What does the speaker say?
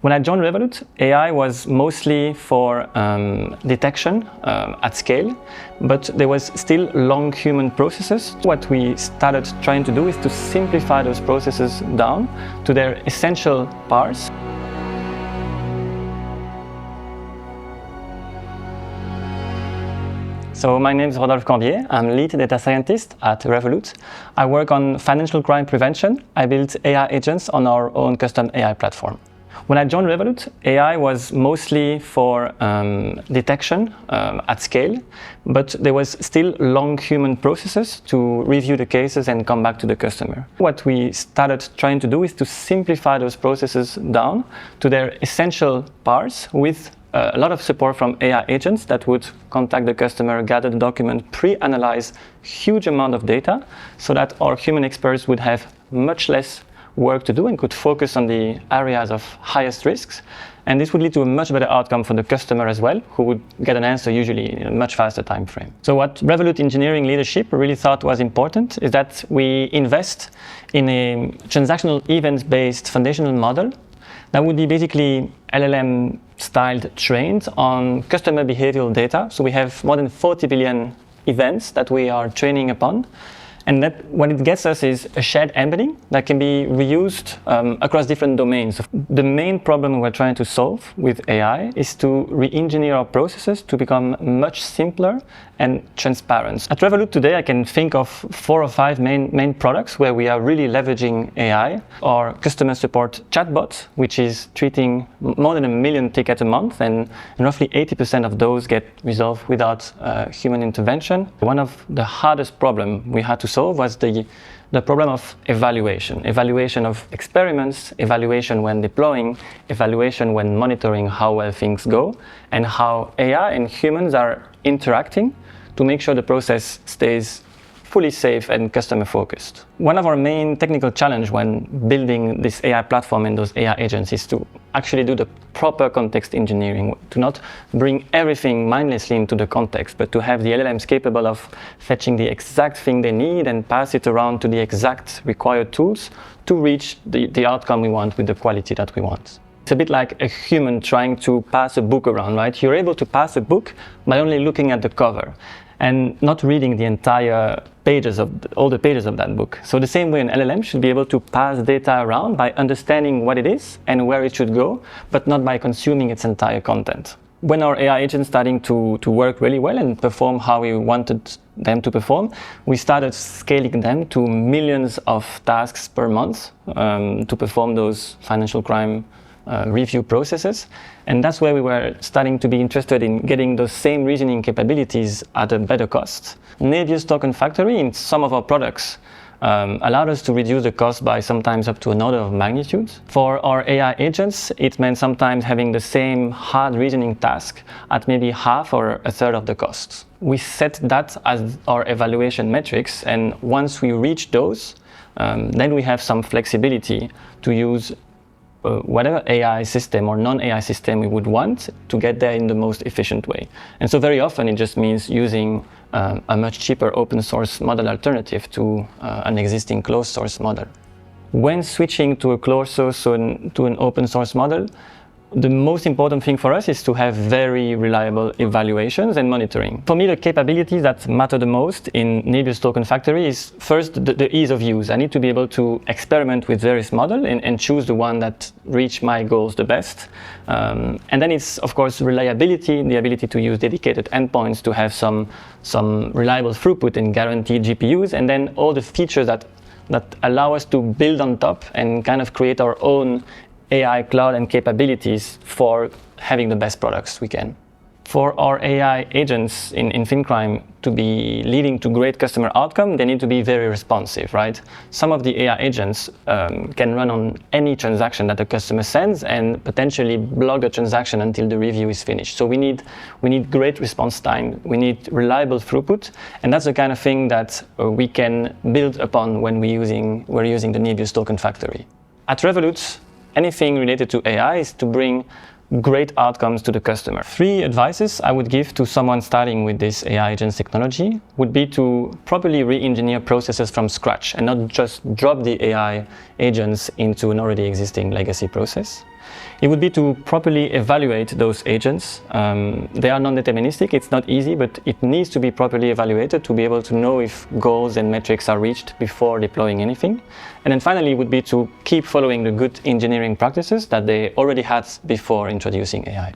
When I joined Revolut, AI was mostly for detection at scale, but there was still long human processes. What we started trying to do is to simplify those processes down to their essential parts. So my name is Rodolphe Cambier. I'm lead data scientist at Revolut. I work on financial crime prevention. I build AI agents on our own custom AI platform. When I joined Revolut, AI was mostly for detection at scale, but there was still long human processes to review the cases and come back to the customer. What we started trying to do is to simplify those processes down to their essential parts with a lot of support from AI agents that would contact the customer, gather the document, pre-analyze huge amount of data so that our human experts would have much less work to do and could focus on the areas of highest risks. And this would lead to a much better outcome for the customer as well, who would get an answer usually in a much faster time frame. So what Revolut engineering leadership really thought was important is that we invest in a transactional event-based foundational model that would be basically LLM-styled trained on customer behavioral data. So we have more than 40 billion events that we are training upon. And that what it gets us is a shared embedding that can be reused across different domains. The main problem we're trying to solve with AI is to re-engineer our processes to become much simpler and transparent. At Revolut today, I can think of 4 or 5 main products where we are really leveraging AI. Our customer support chatbot, which is treating more than 1 million tickets a month, and roughly 80% of those get resolved without human intervention. One of the hardest problems we had to solve was the problem of evaluation of experiments, evaluation when deploying, evaluation when monitoring how well things go, and how AI and humans are interacting to make sure the process stays fully safe and customer focused. One of our main technical challenges when building this AI platform and those AI agents is to actually do the proper context engineering, to not bring everything mindlessly into the context, but to have the LLMs capable of fetching the exact thing they need and pass it around to the exact required tools to reach the outcome we want with the quality that we want. It's a bit like a human trying to pass a book around, right? You're able to pass a book by only looking at the cover and not reading the entire pages of all the pages of that book. So the same way an LLM should be able to pass data around by understanding what it is and where it should go, but not by consuming its entire content. When our AI agents starting to work really well and perform how we wanted them to perform, we started scaling them to millions of tasks per month to perform those financial crime review processes. And that's where we were starting to be interested in getting those same reasoning capabilities at a better cost. Nebius Token Factory in some of our products allowed us to reduce the cost by sometimes up to an order of magnitude. For our AI agents, it meant sometimes having the same hard reasoning task at maybe half or a third of the cost. We set that as our evaluation metrics, and once we reach those, then we have some flexibility to use whatever AI system or non-AI system we would want to get there in the most efficient way. And so very often it just means using a much cheaper open source model alternative to an existing closed source model. When switching to a closed source to an open source model, the most important thing for us is to have very reliable evaluations and monitoring. For me, the capabilities that matter the most in Nebius Token Factory is first the ease of use. I need to be able to experiment with various models and choose the one that reach my goals the best. And then it's, of course, reliability, the ability to use dedicated endpoints to have some reliable throughput and guaranteed GPUs, and then all the features that allow us to build on top and kind of create our own AI cloud and capabilities for having the best products we can. For our AI agents in FinCrime to be leading to great customer outcome, they need to be very responsive, right? Some of the AI agents can run on any transaction that the customer sends and potentially block the transaction until the review is finished. So we need great response time, we need reliable throughput, and that's the kind of thing that we can build upon when we're using the Nebius Token Factory. At Revolut, anything related to AI is to bring great outcomes to the customer. 3 advices I would give to someone starting with this AI agents technology would be to properly re-engineer processes from scratch and not just drop the AI agents into an already existing legacy process. It would be to properly evaluate those agents. They are non-deterministic, it's not easy, but it needs to be properly evaluated to be able to know if goals and metrics are reached before deploying anything. And then finally, it would be to keep following the good engineering practices that they already had before introducing AI.